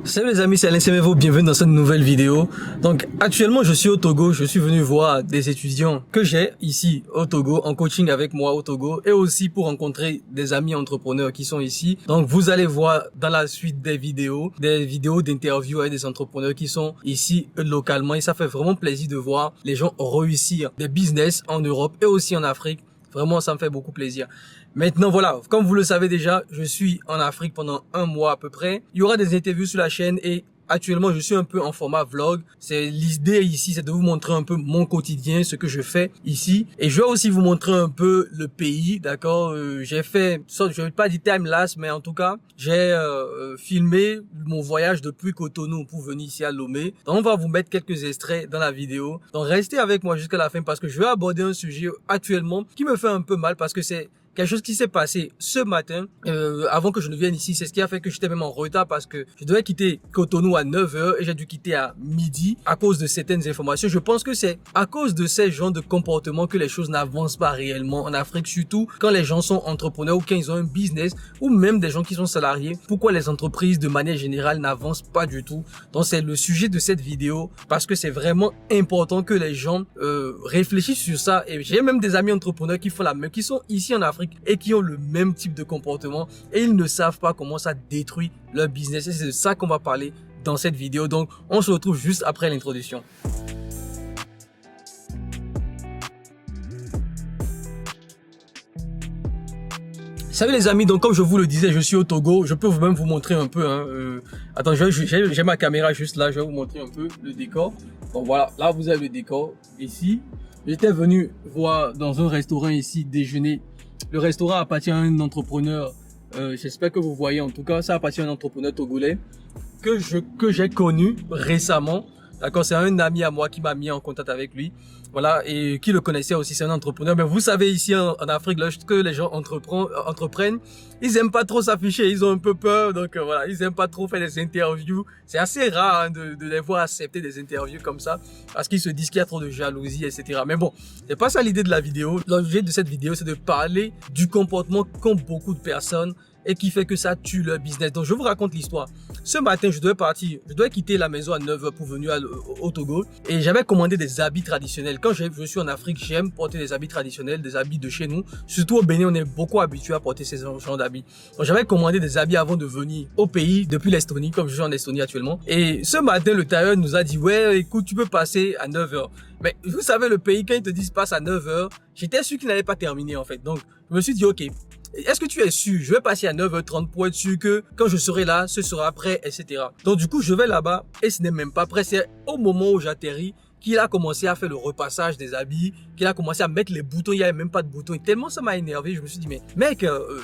Salut les amis, c'est Alain Semevo, bienvenue dans cette nouvelle vidéo. Donc actuellement je suis au Togo, je suis venu voir des étudiants que j'ai ici au Togo, en coaching avec moi au Togo, et aussi pour rencontrer des amis entrepreneurs qui sont ici. Donc vous allez voir dans la suite des vidéos d'interviews avec des entrepreneurs qui sont ici localement, et ça fait vraiment plaisir de voir les gens réussir des business en Europe et aussi en Afrique. Vraiment, ça me fait beaucoup plaisir. Maintenant, voilà, comme vous le savez déjà, je suis en Afrique pendant un mois à peu près. Il y aura des interviews sur la chaîne et actuellement, je suis un peu en format vlog. C'est l'idée ici, c'est de vous montrer un peu mon quotidien, ce que je fais ici. Et je vais aussi vous montrer un peu le pays, d'accord. J'ai fait, je vais pas dire time-lapse, mais en tout cas, j'ai filmé mon voyage depuis Cotonou pour venir ici à Lomé. Donc, on va vous mettre quelques extraits dans la vidéo. Donc, restez avec moi jusqu'à la fin parce que je vais aborder un sujet actuellement qui me fait un peu mal parce que c'est quelque chose qui s'est passé ce matin, avant que je ne vienne ici. C'est ce qui a fait que j'étais même en retard parce que je devais quitter Cotonou à 9h et j'ai dû quitter à midi à cause de certaines informations. Je pense que c'est à cause de ces genres de comportements que les choses n'avancent pas réellement en Afrique, surtout quand les gens sont entrepreneurs ou quand ils ont un business ou même des gens qui sont salariés. Pourquoi les entreprises de manière générale n'avancent pas du tout? Donc c'est le sujet de cette vidéo parce que c'est vraiment important que les gens réfléchissent sur ça. Et j'ai même des amis entrepreneurs qui font la même, qui sont ici en Afrique et qui ont le même type de comportement et ils ne savent pas comment ça détruit leur business. Et c'est de ça qu'on va parler dans cette vidéo. Donc, on se retrouve juste après l'introduction. Salut les amis, donc comme je vous le disais, je suis au Togo. Je peux même vous montrer un peu. Attends, j'ai ma caméra juste là. Je vais vous montrer un peu le décor. Donc voilà, là vous avez le décor ici. J'étais venu voir dans un restaurant ici déjeuner. Le restaurant appartient à un entrepreneur, j'espère que vous voyez, en tout cas, ça appartient à un entrepreneur togolais que j'ai connu récemment. D'accord, c'est un ami à moi qui m'a mis en contact avec lui. Voilà, et qui le connaissait aussi, c'est un entrepreneur. Mais vous savez, ici en Afrique, lorsque les gens entreprennent, ils aiment pas trop s'afficher, ils ont un peu peur. Donc voilà, ils aiment pas trop faire des interviews. C'est assez rare de les voir accepter des interviews comme ça, parce qu'ils se disent qu'il y a trop de jalousie, etc. Mais bon, c'est pas ça l'idée de la vidéo. L'objet de cette vidéo, c'est de parler du comportement qu'ont beaucoup de personnes et qui fait que ça tue leur business. Donc je vous raconte l'histoire. Ce matin, je devais quitter la maison à 9h pour venir au Togo et j'avais commandé des habits traditionnels. Quand je suis en Afrique, j'aime porter des habits traditionnels, des habits de chez nous. Surtout au Bénin, on est beaucoup habitué à porter ces genres d'habits. Donc j'avais commandé des habits avant de venir au pays depuis l'Estonie, comme je suis en Estonie actuellement. Et ce matin, le tailleur nous a dit, ouais, écoute, tu peux passer à 9h. Mais vous savez, le pays, quand ils te disent passe à 9h, j'étais sûr qu'il n'allait pas terminer en fait. Donc je me suis dit, ok, est-ce que tu es sûr? Je vais passer à 9h30 pour être sûr que quand je serai là, ce sera prêt, etc. Donc du coup, je vais là-bas et ce n'est même pas prêt. C'est au moment où j'atterris qu'il a commencé à faire le repassage des habits, qu'il a commencé à mettre les boutons, il n'y avait même pas de boutons. Et tellement ça m'a énervé, je me suis dit, mais mec,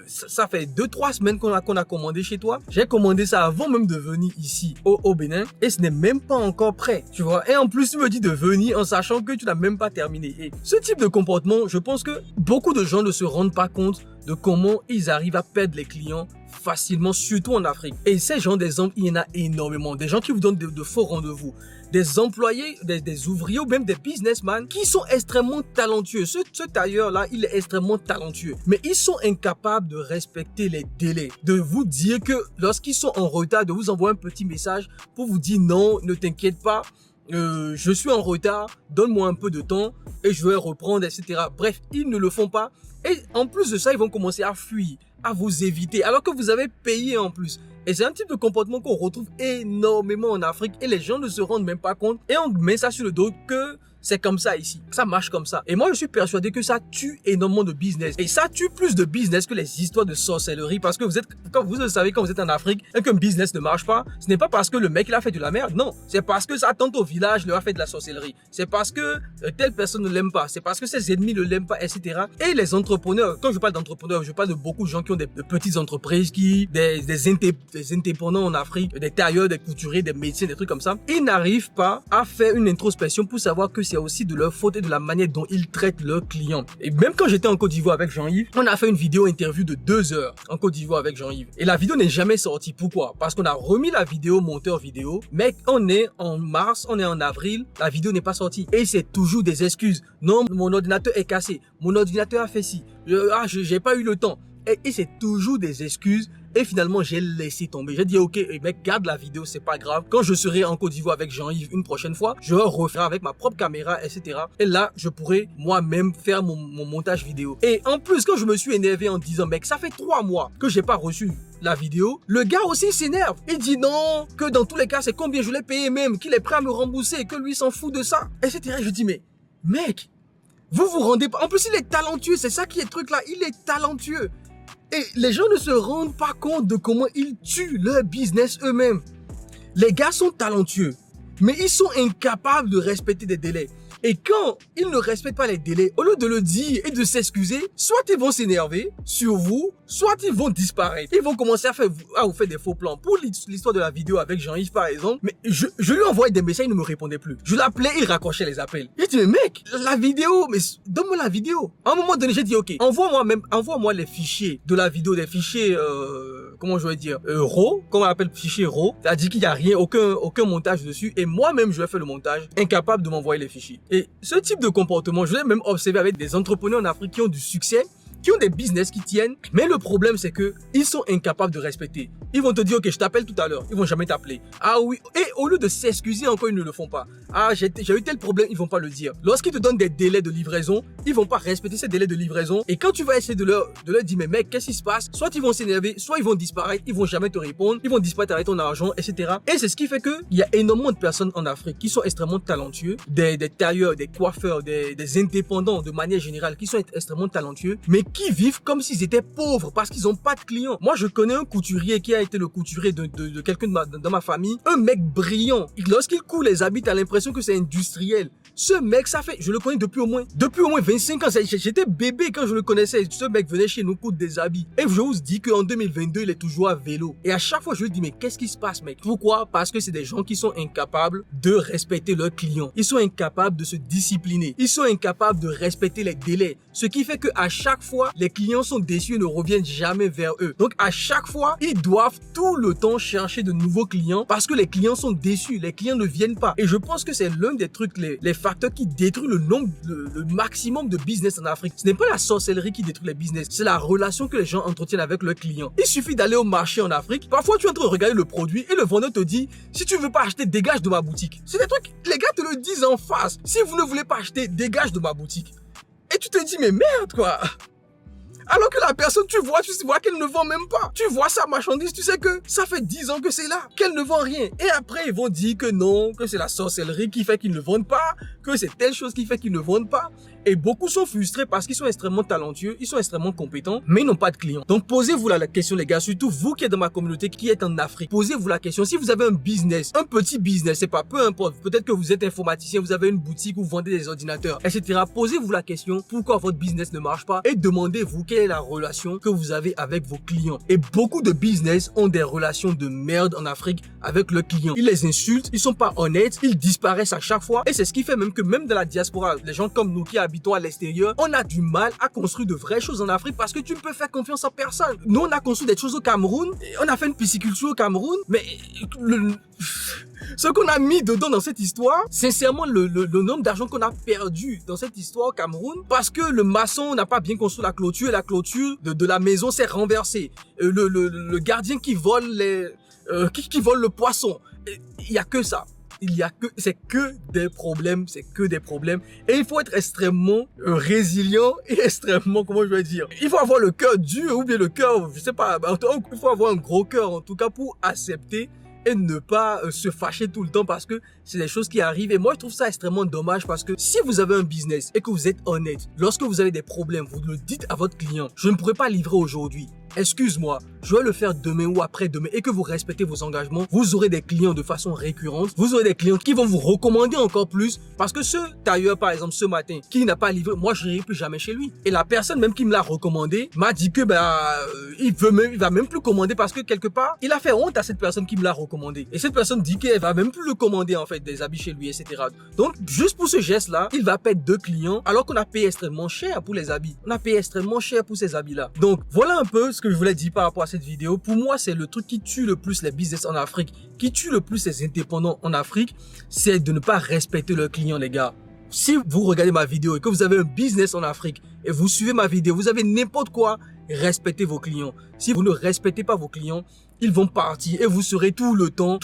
ça fait 2-3 semaines qu'on a commandé chez toi. J'ai commandé ça avant même de venir ici au Bénin et ce n'est même pas encore prêt, tu vois. Et en plus, tu me dis de venir en sachant que tu n'as même pas terminé. Et ce type de comportement, je pense que beaucoup de gens ne se rendent pas compte de comment ils arrivent à perdre les clients facilement, surtout en Afrique. Et ces gens d'exemple, il y en a énormément. Des gens qui vous donnent de faux rendez-vous. Des employés, des ouvriers ou même des businessmen qui sont extrêmement talentueux. Ce tailleur-là, il est extrêmement talentueux. Mais ils sont incapables de respecter les délais. De vous dire que lorsqu'ils sont en retard, de vous envoyer un petit message pour vous dire non, ne t'inquiète pas. Je suis en retard, donne-moi un peu de temps et je vais reprendre, etc. Bref, ils ne le font pas. Et en plus de ça, ils vont commencer à fuir, à vous éviter, alors que vous avez payé en plus. Et c'est un type de comportement qu'on retrouve énormément en Afrique et les gens ne se rendent même pas compte. Et on met ça sur le dos que c'est comme ça ici. Ça marche comme ça. Et moi, je suis persuadé que ça tue énormément de business. Et ça tue plus de business que les histoires de sorcellerie. Parce que quand vous le savez, quand vous êtes en Afrique et qu'un business ne marche pas, ce n'est pas parce que le mec, il a fait de la merde. Non. C'est parce que sa tante au village lui a fait de la sorcellerie. C'est parce que telle personne ne l'aime pas. C'est parce que ses ennemis ne l'aiment pas, etc. Et les entrepreneurs, quand je parle d'entrepreneurs, je parle de beaucoup de gens qui ont de petites entreprises, des indépendants en Afrique, des tailleurs, des couturiers, des médecins, des trucs comme ça. Ils n'arrivent pas à faire une introspection pour savoir que c'est aussi de leur faute et de la manière dont ils traitent leurs clients. Et même quand j'étais en Côte d'Ivoire avec Jean-Yves, on a fait une vidéo interview de 2 heures en Côte d'Ivoire avec Jean-Yves. Et la vidéo n'est jamais sortie. Pourquoi? Parce qu'on a remis la vidéo monteur vidéo, mais on est en mars, on est en avril, la vidéo n'est pas sortie. Et c'est toujours des excuses. Non, mon ordinateur est cassé, mon ordinateur a fait ci, j'ai pas eu le temps. Et c'est toujours des excuses Et finalement, j'ai laissé tomber. J'ai dit, ok, mec, garde la vidéo, c'est pas grave. Quand je serai en Côte d'Ivoire avec Jean-Yves une prochaine fois, je referai avec ma propre caméra, etc. Et là, je pourrai moi-même faire mon montage vidéo. Et en plus, quand je me suis énervé en disant, mec, ça fait 3 mois que j'ai pas reçu la vidéo, le gars aussi s'énerve. Il dit non, que dans tous les cas, c'est combien je l'ai payé même, qu'il est prêt à me rembourser, que lui s'en fout de ça, etc. Je dis, mais mec, vous vous rendez pas... En plus, il est talentueux, c'est ça qui est le truc là, il est talentueux. Et les gens ne se rendent pas compte de comment ils tuent leur business eux-mêmes. Les gars sont talentueux, mais ils sont incapables de respecter des délais. Et quand ils ne respectent pas les délais, au lieu de le dire et de s'excuser, soit ils vont s'énerver sur vous, soit ils vont disparaître. Ils vont commencer à vous faire des faux plans. Pour l'histoire de la vidéo avec Jean-Yves par exemple, mais je lui envoyais des messages, il ne me répondait plus. Je l'appelais, il raccrochait les appels. J'ai dit, mais mec, la vidéo, mais donne-moi la vidéo. À un moment donné, j'ai dit, ok, envoie-moi les fichiers de la vidéo, des fichiers, comment je vais dire, RAW, comment on appelle fichier RAW. C'est-à-dire qu'il n'y a rien, aucun montage dessus. Et moi-même, je vais faire le montage, incapable de m'envoyer les fichiers. Et ce type de comportement, je l'ai même observé avec des entrepreneurs en Afrique qui ont du succès, qui ont des business qui tiennent. Mais le problème, c'est que ils sont incapables de respecter. Ils vont te dire, ok, je t'appelle tout à l'heure. Ils vont jamais t'appeler. Ah oui. Et au lieu de s'excuser encore, ils ne le font pas. Ah, j'ai eu tel problème, ils vont pas le dire. Lorsqu'ils te donnent des délais de livraison, ils vont pas respecter ces délais de livraison. Et quand tu vas essayer de leur dire, mais mec, qu'est-ce qui se passe? Soit ils vont s'énerver, soit ils vont disparaître, ils vont jamais te répondre, ils vont disparaître avec ton argent, etc. Et c'est ce qui fait que il y a énormément de personnes en Afrique qui sont extrêmement talentueux, des tailleurs, des coiffeurs, des indépendants de manière générale, qui sont extrêmement talentueux, mais qui vivent comme s'ils étaient pauvres parce qu'ils ont pas de clients. Moi, je connais un couturier qui a été le couturier de quelqu'un dans ma famille, un mec brillant. Lorsqu'il coud les habits, t'as l'impression que c'est industriel. Ce mec, je le connais depuis au moins 25 ans. J'étais bébé quand je le connaissais. Ce mec venait chez nous coudre des habits. Et je vous dis qu'en 2022, il est toujours à vélo. Et à chaque fois, je lui dis, mais qu'est-ce qui se passe, mec? Pourquoi? Parce que c'est des gens qui sont incapables de respecter leurs clients. Ils sont incapables de se discipliner. Ils sont incapables de respecter les délais. Ce qui fait que à chaque fois, les clients sont déçus et ne reviennent jamais vers eux. Donc, à chaque fois, ils doivent tout le temps chercher de nouveaux clients parce que les clients sont déçus. Les clients ne viennent pas. Et je pense que c'est l'un des trucs, les facteur qui détruit le maximum de business en Afrique. Ce n'est pas la sorcellerie qui détruit les business, c'est la relation que les gens entretiennent avec leurs clients. Il suffit d'aller au marché en Afrique. Parfois, tu es en train de regarder le produit et le vendeur te dit, si tu ne veux pas acheter, dégage de ma boutique. C'est des trucs, les gars te le disent en face. Si vous ne voulez pas acheter, dégage de ma boutique. Et tu te dis, mais merde quoi. Alors que la personne, tu vois qu'elle ne vend même pas. Tu vois sa marchandise, tu sais que ça fait 10 ans que c'est là, qu'elle ne vend rien. Et après, ils vont dire que non, que c'est la sorcellerie qui fait qu'ils ne vendent pas, que c'est telle chose qui fait qu'ils ne vendent pas. Et beaucoup sont frustrés parce qu'ils sont extrêmement talentueux, ils sont extrêmement compétents, mais ils n'ont pas de clients. Donc posez-vous la question les gars, surtout vous qui êtes dans ma communauté, qui êtes en Afrique. Posez-vous la question, si vous avez un business, un petit business, c'est pas, peu importe, peut-être que vous êtes informaticien, vous avez une boutique où vous vendez des ordinateurs, etc. Posez-vous la question, pourquoi votre business ne marche pas et demandez-vous quelle est la relation que vous avez avec vos clients. Et beaucoup de business ont des relations de merde en Afrique avec leurs clients. Ils les insultent, ils sont pas honnêtes, ils disparaissent à chaque fois et c'est ce qui fait même que même dans la diaspora, les gens comme nous qui habitons à l'extérieur, on a du mal à construire de vraies choses en Afrique parce que tu ne peux faire confiance en personne. Nous, on a construit des choses au Cameroun, on a fait une pisciculture au Cameroun, mais ce qu'on a mis dedans dans cette histoire, sincèrement, le nombre d'argent qu'on a perdu dans cette histoire au Cameroun, parce que le maçon n'a pas bien construit la clôture et la clôture de la maison s'est renversée. Le gardien qui vole qui vole le poisson. Il y a que ça. C'est que des problèmes. Et il faut être extrêmement résilient et extrêmement, comment je vais dire, il faut avoir le cœur dur ou bien le cœur, je sais pas, il faut avoir un gros cœur en tout cas pour accepter et ne pas se fâcher tout le temps parce que c'est des choses qui arrivent. Et moi, je trouve ça extrêmement dommage parce que si vous avez un business et que vous êtes honnête, lorsque vous avez des problèmes, vous le dites à votre client, je ne pourrais pas livrer aujourd'hui. Excuse-moi, je vais le faire demain ou après-demain et que vous respectez vos engagements, vous aurez des clients de façon récurrente, vous aurez des clients qui vont vous recommander encore plus parce que ce tailleur, par exemple, ce matin, qui n'a pas livré, moi, je n'irai plus jamais chez lui. Et la personne même qui me l'a recommandé m'a dit que, il va même plus commander parce que quelque part, il a fait honte à cette personne qui me l'a recommandé. Et cette personne dit qu'elle va même plus le commander, en fait, des habits chez lui, etc. Donc, juste pour ce geste-là, il va perdre 2 clients alors qu'on a payé extrêmement cher pour les habits. On a payé extrêmement cher pour ces habits-là. Donc, voilà un peu ce que je voulais dire par rapport à cette vidéo. Pour moi, c'est le truc qui tue le plus les business en Afrique, qui tue le plus les indépendants en Afrique, c'est de ne pas respecter leurs clients, les gars. Si vous regardez ma vidéo et que vous avez un business en Afrique et vous suivez ma vidéo, vous avez n'importe quoi, respectez vos clients. Si vous ne respectez pas vos clients, ils vont partir et vous serez tout le temps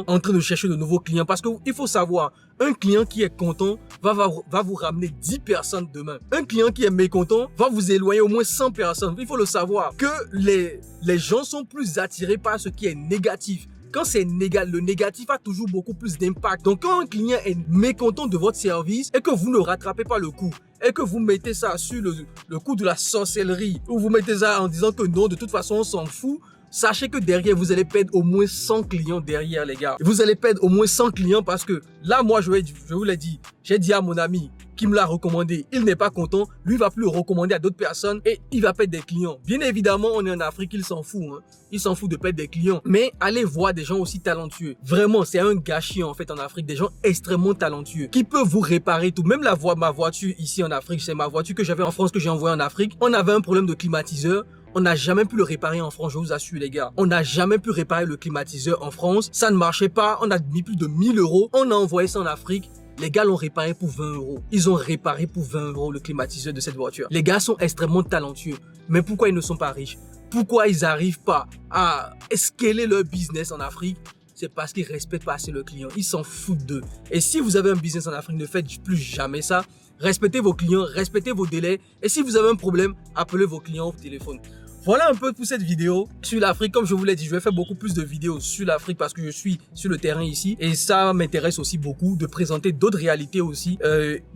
en train de chercher de nouveaux clients. Parce qu'il faut savoir, un client qui est content va vous ramener 10 personnes demain. Un client qui est mécontent va vous éloigner au moins 100 personnes. Il faut le savoir que les gens sont plus attirés par ce qui est négatif. Quand c'est négatif, le négatif a toujours beaucoup plus d'impact. Donc, quand un client est mécontent de votre service et que vous ne rattrapez pas le coup, et que vous mettez ça sur le coup de la sorcellerie, ou vous mettez ça en disant que non, de toute façon, on s'en fout, sachez que derrière, vous allez perdre au moins 100 clients derrière, les gars. Vous allez perdre au moins 100 clients parce que là, moi, je vous l'ai dit, j'ai dit à mon ami qui me l'a recommandé, il n'est pas content, lui va plus le recommander à d'autres personnes et il va perdre des clients. Bien évidemment, on est en Afrique, il s'en fout, hein. Il s'en fout de perdre des clients. Mais allez voir des gens aussi talentueux. Vraiment, c'est un gâchis en fait en Afrique, des gens extrêmement talentueux qui peuvent vous réparer tout. Même ma voiture ici en Afrique, c'est ma voiture que j'avais en France que j'ai envoyée en Afrique. On avait un problème de climatiseur. On n'a jamais pu le réparer en France, je vous assure les gars. On n'a jamais pu réparer le climatiseur en France. Ça ne marchait pas. On a mis plus de 1000 €. On a envoyé ça en Afrique. Les gars l'ont réparé pour 20 €. Ils ont réparé pour 20 € le climatiseur de cette voiture. Les gars sont extrêmement talentueux. Mais pourquoi ils ne sont pas riches? Pourquoi ils n'arrivent pas à scaler leur business en Afrique? C'est parce qu'ils ne respectent pas assez le client. Ils s'en foutent d'eux. Et si vous avez un business en Afrique, ne faites plus jamais ça. Respectez vos clients, respectez vos délais. Et si vous avez un problème, appelez vos clients au téléphone. Voilà un peu pour cette vidéo sur l'Afrique. Comme je vous l'ai dit, je vais faire beaucoup plus de vidéos sur l'Afrique parce que je suis sur le terrain ici. Et ça m'intéresse aussi beaucoup de présenter d'autres réalités aussi.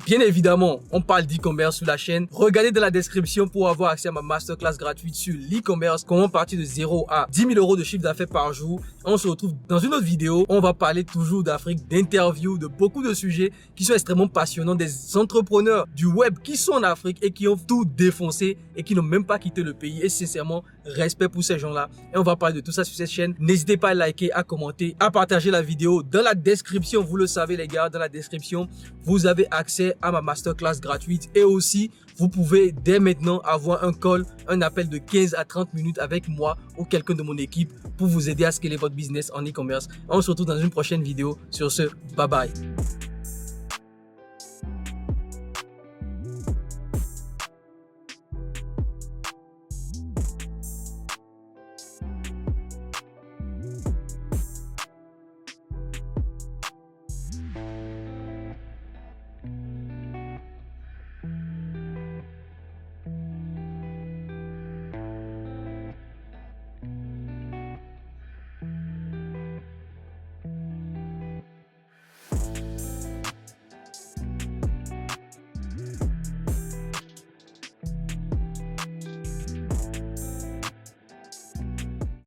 Bien évidemment, on parle d'e-commerce sur la chaîne. Regardez dans la description pour avoir accès à ma masterclass gratuite sur l'e-commerce. Comment partir de 0 à 10 000 € de chiffre d'affaires par jour. On se retrouve dans une autre vidéo. On va parler toujours d'Afrique, d'interviews, de beaucoup de sujets qui sont extrêmement passionnants. Des entrepreneurs du web qui sont en Afrique et qui ont tout défoncé et qui n'ont même pas quitté le pays. Et sincèrement, respect pour ces gens-là. Et on va parler de tout ça sur cette chaîne. N'hésitez pas à liker, à commenter, à partager la vidéo. Dans la description, vous le savez les gars, dans la description, vous avez accès à ma masterclass gratuite. Et aussi, vous pouvez dès maintenant avoir un call, un appel de 15 à 30 minutes avec moi ou quelqu'un de mon équipe pour vous aider à scaler votre business en e-commerce. On se retrouve dans une prochaine vidéo. Sur ce, bye bye.